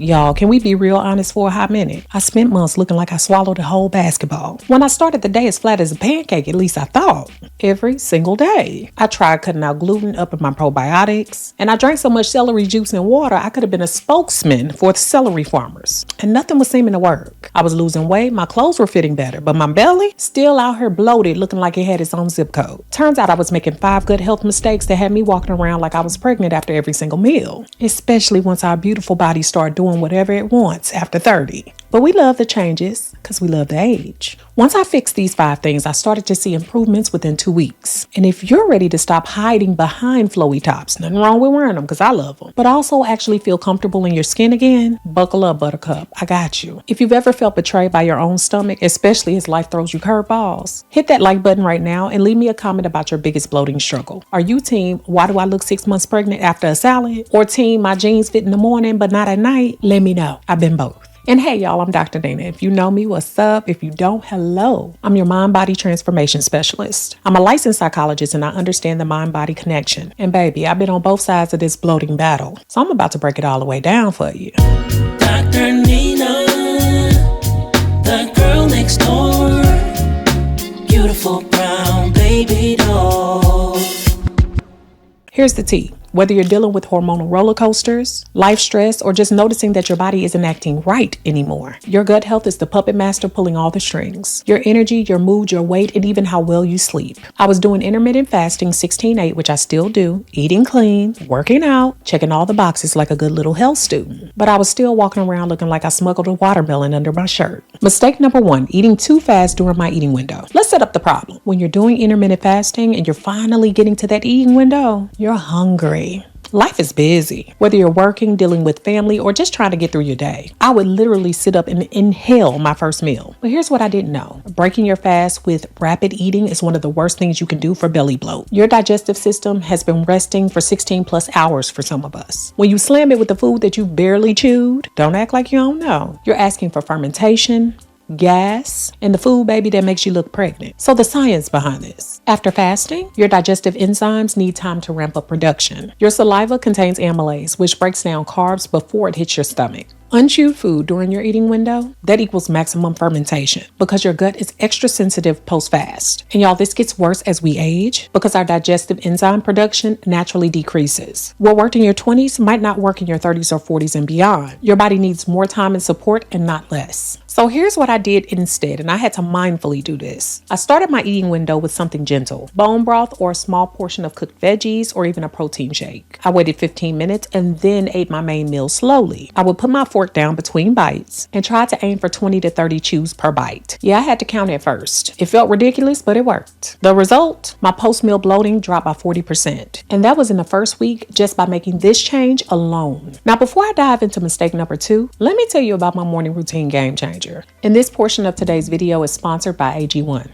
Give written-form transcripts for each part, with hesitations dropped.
Y'all, can we be real honest for a hot minute? I spent months looking like I swallowed a whole basketball. When I started the day as flat as a pancake, at least I thought. Every single day. I tried cutting out gluten, upping my probiotics, and I drank so much celery juice and water I could have been a spokesman for the celery farmers. And nothing was seeming to work. I was losing weight, my clothes were fitting better, but my belly still out here bloated, looking like it had its own zip code. Turns out I was making 5 good health mistakes that had me walking around like I was pregnant after every single meal. Especially once our beautiful bodies start doing whatever it wants after 30. But we love the changes because we love the age. Once I fixed these 5 things, I started to see improvements within 2 weeks. And if you're ready to stop hiding behind flowy tops, nothing wrong with wearing them because I love them, but also actually feel comfortable in your skin again, buckle up, buttercup. I got you. If you've ever felt betrayed by your own stomach, especially as life throws you curveballs, hit that like button right now and leave me a comment about your biggest bloating struggle. Are you team, why do I look 6 months pregnant after a salad? Or team, my jeans fit in the morning but not at night? Let me know. I've been both. And hey, y'all, I'm Dr. Nina. If you know me, what's up? If you don't, hello. I'm your mind-body transformation specialist. I'm a licensed psychologist and I understand the mind-body connection. And baby, I've been on both sides of this bloating battle. So I'm about to break it all the way down for you. Dr. Nina, the girl next door, beautiful brown baby doll. Here's the tea. Whether you're dealing with hormonal roller coasters, life stress, or just noticing that your body isn't acting right anymore, your gut health is the puppet master pulling all the strings. Your energy, your mood, your weight, and even how well you sleep. I was doing intermittent fasting 16/8, which I still do, eating clean, working out, checking all the boxes like a good little health student. But I was still walking around looking like I smuggled a watermelon under my shirt. Mistake number 1, eating too fast during my eating window. Let's set up the problem. When you're doing intermittent fasting and you're finally getting to that eating window, you're hungry. Life is busy. Whether you're working, dealing with family, or just trying to get through your day, I would literally sit up and inhale my first meal. But here's what I didn't know. Breaking your fast with rapid eating is one of the worst things you can do for belly bloat. Your digestive system has been resting for 16 plus hours for some of us. When you slam it with the food that you barely chewed, don't act like you don't know. You're asking for fermentation, gas, and the food, baby, that makes you look pregnant. So the science behind this. After fasting, your digestive enzymes need time to ramp up production. Your saliva contains amylase, which breaks down carbs before it hits your stomach. Unchewed food during your eating window, that equals maximum fermentation because your gut is extra sensitive post-fast. And y'all, this gets worse as we age because our digestive enzyme production naturally decreases. What worked in your 20s might not work in your 30s or 40s and beyond. Your body needs more time and support and not less. So here's what I did instead, and I had to mindfully do this. I started my eating window with something gentle, bone broth or a small portion of cooked veggies or even a protein shake. I waited 15 minutes and then ate my main meal slowly. I would put my fork down between bites and try to aim for 20 to 30 chews per bite. Yeah, I had to count at first. It felt ridiculous, but it worked. The result, my post-meal bloating dropped by 40%. And that was in the first week just by making this change alone. Now, before I dive into mistake number 2, let me tell you about my morning routine game changer. And this portion of today's video is sponsored by AG1.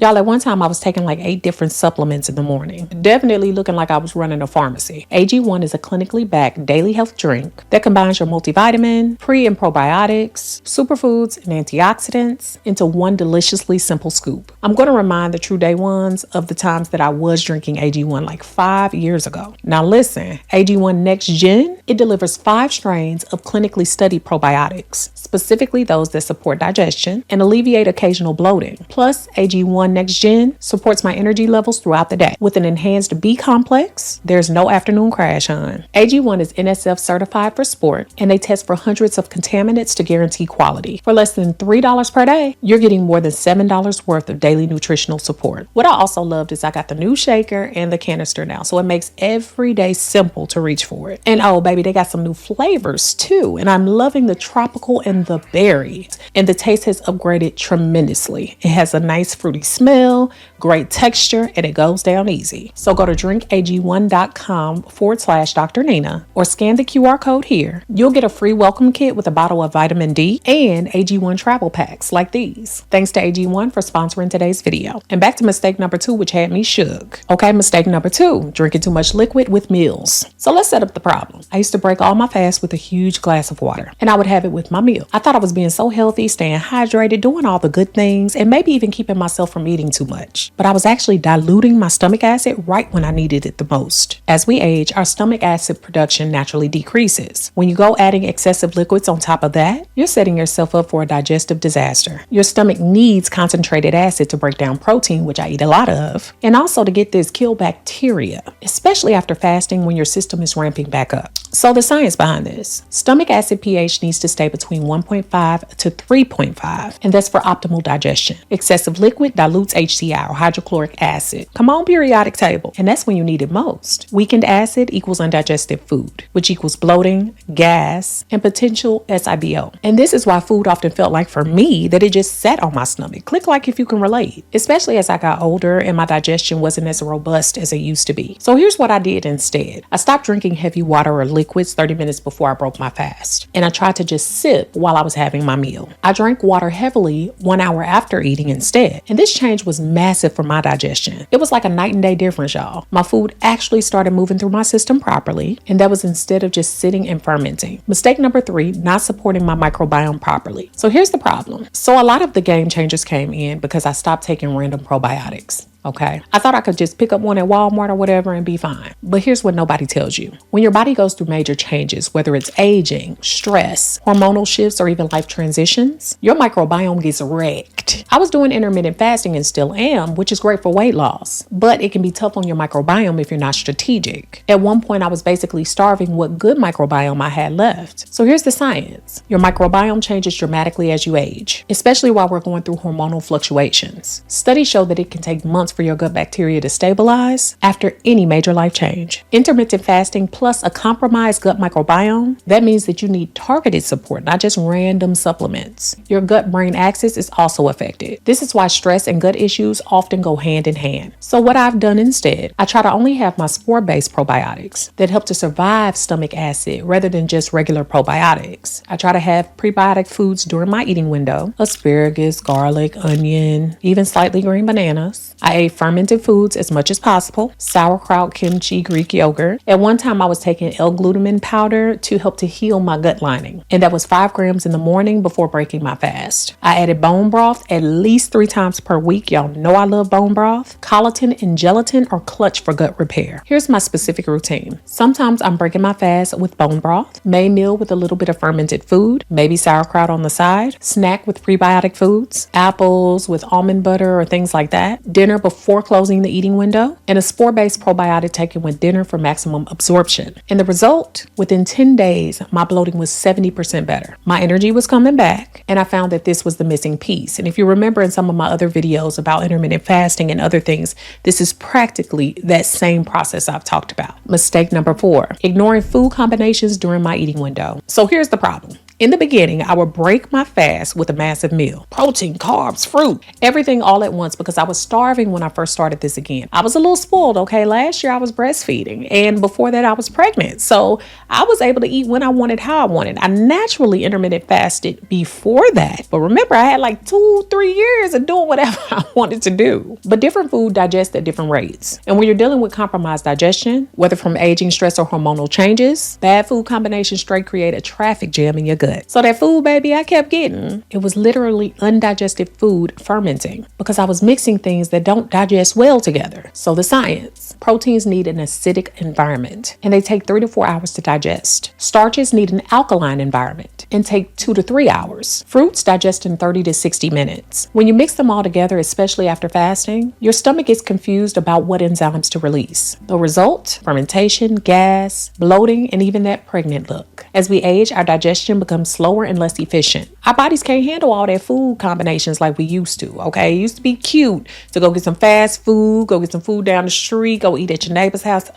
Y'all, at one time I was taking like 8 different supplements in the morning, definitely looking like I was running a pharmacy. AG1 is a clinically backed daily health drink that combines your multivitamin, pre and probiotics, superfoods, and antioxidants into one deliciously simple scoop. I'm going to remind the true day ones of the times that I was drinking AG1 like 5 years ago. Now listen, AG1 Next Gen, it delivers 5 strains of clinically studied probiotics, specifically those that support digestion and alleviate occasional bloating. Plus, AG1 Next Gen supports my energy levels throughout the day. With an enhanced B complex, there's no afternoon crash, hon. AG1 is NSF certified for sport, and they test for hundreds of contaminants to guarantee quality. For less than $3 per day, you're getting more than $7 worth of daily nutritional support. What I also loved is I got the new shaker and the canister now, so it makes every day simple to reach for it. And oh, baby, they got some new flavors too, and I'm loving the tropical and the berries, and the taste has upgraded tremendously. It has a nice fruity smell, great texture, and it goes down easy. So go to drinkag1.com/Dr. Nina or scan the QR code here. You'll get a free welcome kit with a bottle of vitamin D and AG1 travel packs like these. Thanks to AG1 for sponsoring today's video. And back to mistake number 2, which had me shook. Okay, mistake number 2, drinking too much liquid with meals. So let's set up the problem. I used to break all my fasts with a huge glass of water, and I would have it with my meal. I thought I was being so healthy, staying hydrated, doing all the good things, and maybe even keeping myself from from eating too much, but I was actually diluting my stomach acid right when I needed it the most. As we age, our stomach acid production naturally decreases. When you go adding excessive liquids on top of that, you're setting yourself up for a digestive disaster. Your stomach needs concentrated acid to break down protein, which I eat a lot of, and also to get this kill bacteria, especially after fasting when your system is ramping back up. So the science behind this: stomach acid pH needs to stay between 1.5 to 3.5, and that's for optimal digestion. Excessive liquid dilutes HCl, or hydrochloric acid. Come on, periodic table. And that's when you need it most. Weakened acid equals undigested food, which equals bloating, gas, and potential SIBO. And this is why food often felt like, for me, that it just sat on my stomach. Click like if you can relate, especially as I got older and my digestion wasn't as robust as it used to be. So here's what I did instead. I stopped drinking heavy water or liquids 30 minutes before I broke my fast, and I tried to just sip while I was having my meal. I drank water heavily 1 hour after eating instead, and this change was massive for my digestion. It was like a night and day difference, y'all. My food actually started moving through my system properly, and that was instead of just sitting and fermenting. Mistake number 3, not supporting my microbiome properly. So here's the problem. So a lot of the game changers came in because I stopped taking random probiotics. Okay, I thought I could just pick up one at Walmart or whatever and be fine. But here's what nobody tells you. When your body goes through major changes, whether it's aging, stress, hormonal shifts, or even life transitions, your microbiome gets wrecked. I was doing intermittent fasting and still am, which is great for weight loss, but it can be tough on your microbiome if you're not strategic. At one point, I was basically starving what good microbiome I had left. So here's the science. Your microbiome changes dramatically as you age, especially while we're going through hormonal fluctuations. Studies show that it can take months for your gut bacteria to stabilize after any major life change. Intermittent fasting plus a compromised gut microbiome, that means that you need targeted support, not just random supplements. Your gut-brain axis is also affected. This is why stress and gut issues often go hand in hand. So what I've done instead, I try to only have my spore-based probiotics that help to survive stomach acid rather than just regular probiotics. I try to have prebiotic foods during my eating window: asparagus, garlic, onion, even slightly green bananas. I ate fermented foods as much as possible: sauerkraut, kimchi, Greek yogurt. At one time, I was taking L-glutamine powder to help to heal my gut lining, and that was 5 grams in the morning before breaking my fast. I added bone broth at least 3 times per week. Y'all know I love bone broth. Collagen and gelatin are clutch for gut repair. Here's my specific routine. Sometimes I'm breaking my fast with bone broth, main meal with a little bit of fermented food, maybe sauerkraut on the side, snack with prebiotic foods, apples with almond butter or things like that, dinner before closing the eating window, and a spore-based probiotic taken with dinner for maximum absorption. And the result? Within 10 days, my bloating was 70% better. My energy was coming back, and I found that this was the missing piece. And if you remember in some of my other videos about intermittent fasting and other things, this is practically that same process I've talked about. Mistake number 4, ignoring food combinations during my eating window. So here's the problem. In the beginning, I would break my fast with a massive meal: protein, carbs, fruit, everything all at once, because I was starving when I first started this again. I was a little spoiled, okay? Last year I was breastfeeding, and before that I was pregnant. So I was able to eat when I wanted, how I wanted. I naturally intermittent fasted before that. But remember, I had like 2-3 years of doing whatever I wanted to do. But different food digests at different rates. And when you're dealing with compromised digestion, whether from aging, stress, or hormonal changes, bad food combinations straight create a traffic jam in your gut. So that food, baby, I kept getting, it was literally undigested food fermenting because I was mixing things that don't digest well together. So the science: proteins need an acidic environment, and they take 3 to 4 hours to digest. Starches need an alkaline environment and take 2 to 3 hours. Fruits digest in 30 to 60 minutes. When you mix them all together, especially after fasting, your stomach gets confused about what enzymes to release. The result? Fermentation, gas, bloating, and even that pregnant look. As we age, our digestion becomes slower and less efficient. Our bodies can't handle all that food combinations like we used to, okay? It used to be cute to go get some fast food, go get some food down the street, go eat at your neighbor's house.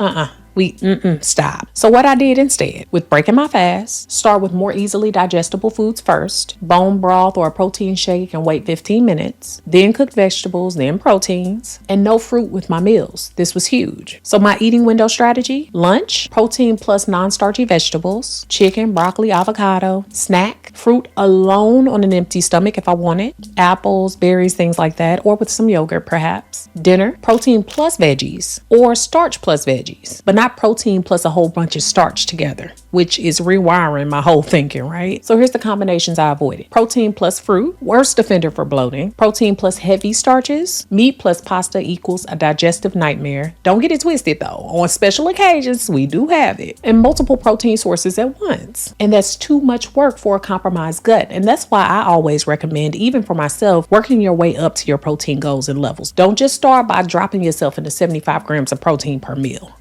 Stop. So what I did instead, with breaking my fast, start with more easily digestible foods first: bone broth or a protein shake, and wait 15 minutes. Then cooked vegetables, then proteins, and no fruit with my meals. This was huge. So my eating window strategy: lunch, protein plus non-starchy vegetables, chicken, broccoli, avocado. Snack, fruit alone on an empty stomach if I wanted, apples, berries, things like that, or with some yogurt perhaps. Dinner, protein plus veggies or starch plus veggies, but not protein plus a whole bunch of starch together, which is rewiring my whole thinking, right? So here's the combinations I avoided. Protein plus fruit, worst offender for bloating. Protein plus heavy starches. Meat plus pasta equals a digestive nightmare. Don't get it twisted though. On special occasions, we do have it. And multiple protein sources at once. And that's too much work for a compromised gut. And that's why I always recommend, even for myself, working your way up to your protein goals and levels. Don't just start by dropping yourself into 75 grams of protein per meal.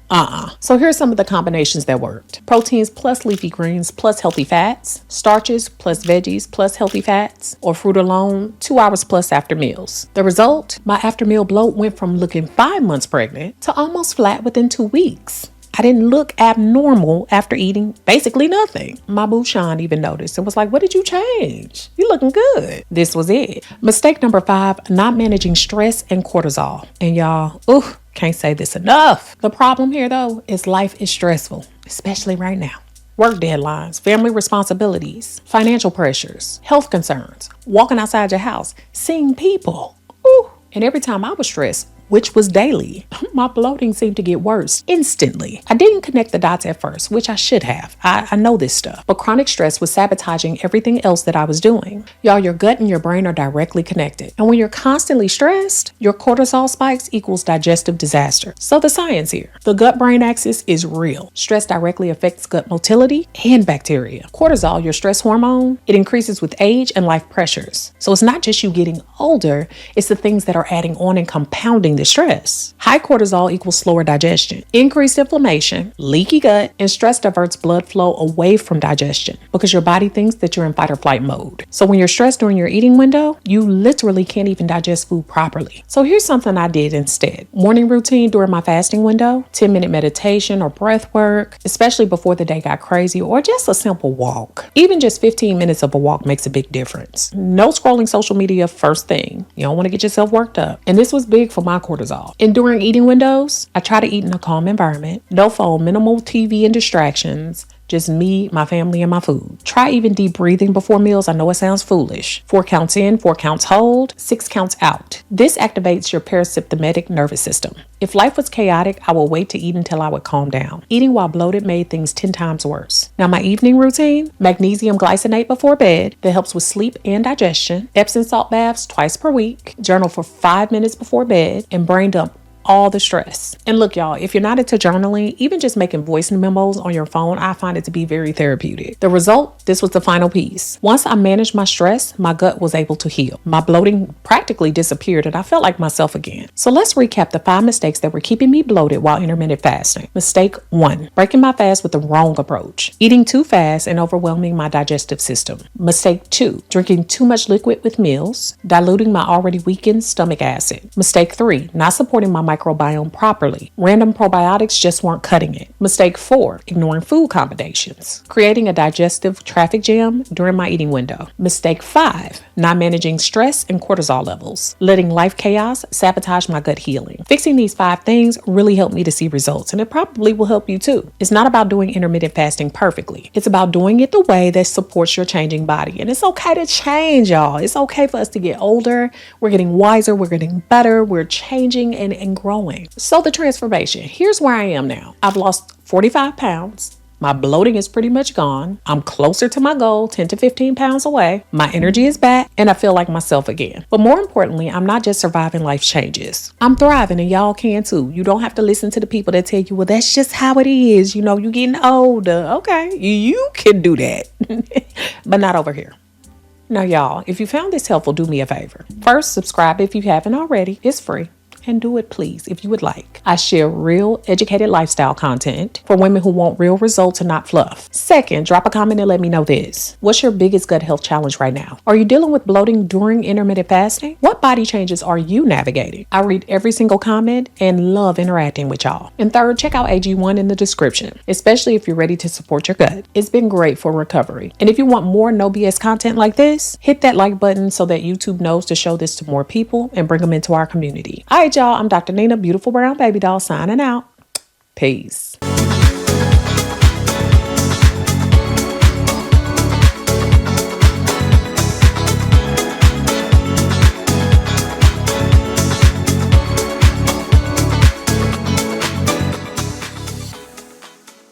So here's some of the combinations that worked. Proteins plus leafy greens plus healthy fats, starches plus veggies plus healthy fats, or fruit alone 2 hours plus after meals. The result? My after meal bloat went from looking 5 months pregnant to almost flat within 2 weeks. I didn't look abnormal after eating basically nothing. My boo Sean even noticed and was like, what did you change? You looking good. This was it. Mistake number 5, not managing stress and cortisol. And y'all, can't say this enough. The problem here though is life is stressful, especially right now. Work deadlines, family responsibilities, financial pressures, health concerns, walking outside your house, seeing people. And every time I was stressed, which was daily, my bloating seemed to get worse instantly. I didn't connect the dots at first, which I should have. I know this stuff. But chronic stress was sabotaging everything else that I was doing. Y'all, your gut and your brain are directly connected. And when you're constantly stressed, your cortisol spikes equals digestive disaster. So the science here. The gut-brain axis is real. Stress directly affects gut motility and bacteria. Cortisol, your stress hormone, it increases with age and life pressures. So it's not just you getting older, it's the things that are adding on and compounding the stress. High cortisol equals slower digestion, increased inflammation, leaky gut, and stress diverts blood flow away from digestion because your body thinks that you're in fight or flight mode. So when you're stressed during your eating window, you literally can't even digest food properly. So here's something I did instead. Morning routine during my fasting window, 10-minute meditation or breath work, especially before the day got crazy, or just a simple walk. Even just 15 minutes of a walk makes a big difference. No scrolling social media first thing. You don't want to get yourself worked up. And this was big for my cortisol. And during eating windows, I try to eat in a calm environment. No phone, minimal TV and distractions. Just me, my family, and my food. Try even deep breathing before meals. I know it sounds foolish. 4 counts in, 4 counts hold, 6 counts out. This activates your parasympathetic nervous system. If life was chaotic, I would wait to eat until I would calm down. Eating while bloated made things 10 times worse. Now my evening routine, magnesium glycinate before bed that helps with sleep and digestion, Epsom salt baths twice per week, journal for 5 minutes before bed, and brain dump all the stress. And look, y'all, if you're not into journaling, even just making voice memos on your phone, I find it to be very therapeutic. The result, this was the final piece. Once I managed my stress, my gut was able to heal. My bloating practically disappeared and I felt like myself again. So let's recap the 5 mistakes that were keeping me bloated while intermittent fasting. Mistake 1, breaking my fast with the wrong approach. Eating too fast and overwhelming my digestive system. Mistake 2, drinking too much liquid with meals, diluting my already weakened stomach acid. Mistake 3, not supporting my microbiome properly. Random probiotics just weren't cutting it. Mistake 4, ignoring food combinations, creating a digestive traffic jam during my eating window. Mistake 5, not managing stress and cortisol levels, letting life chaos sabotage my gut healing. Fixing these 5 things really helped me to see results, and it probably will help you too. It's not about doing intermittent fasting perfectly. It's about doing it the way that supports your changing body. And it's okay to change, y'all. It's okay for us to get older. We're getting wiser. We're getting better. We're changing and growing. So the transformation, here's where I am now. I've lost 45 pounds. My bloating is pretty much gone. I'm closer to my goal, 10 to 15 pounds away. My energy is back and I feel like myself again. But more importantly, I'm not just surviving life changes. I'm thriving and y'all can too. You don't have to listen to the people that tell you, well, that's just how it is. You know, you're getting older. Okay, you can do that, but not over here. Now, y'all, if you found this helpful, do me a favor. First, subscribe if you haven't already. It's free. And do it, please, if you would like. I share real, educated lifestyle content for women who want real results and not fluff. Second, drop a comment and let me know this. What's your biggest gut health challenge right now? Are you dealing with bloating during intermittent fasting? What body changes are you navigating? I read every single comment and love interacting with y'all. And third, check out AG1 in the description, especially if you're ready to support your gut. It's been great for recovery. And if you want more no BS content like this, hit that like button so that YouTube knows to show this to more people and bring them into our community. All right, y'all, I'm Dr. Nina, Beautiful Brown Baby Doll, signing out. Peace.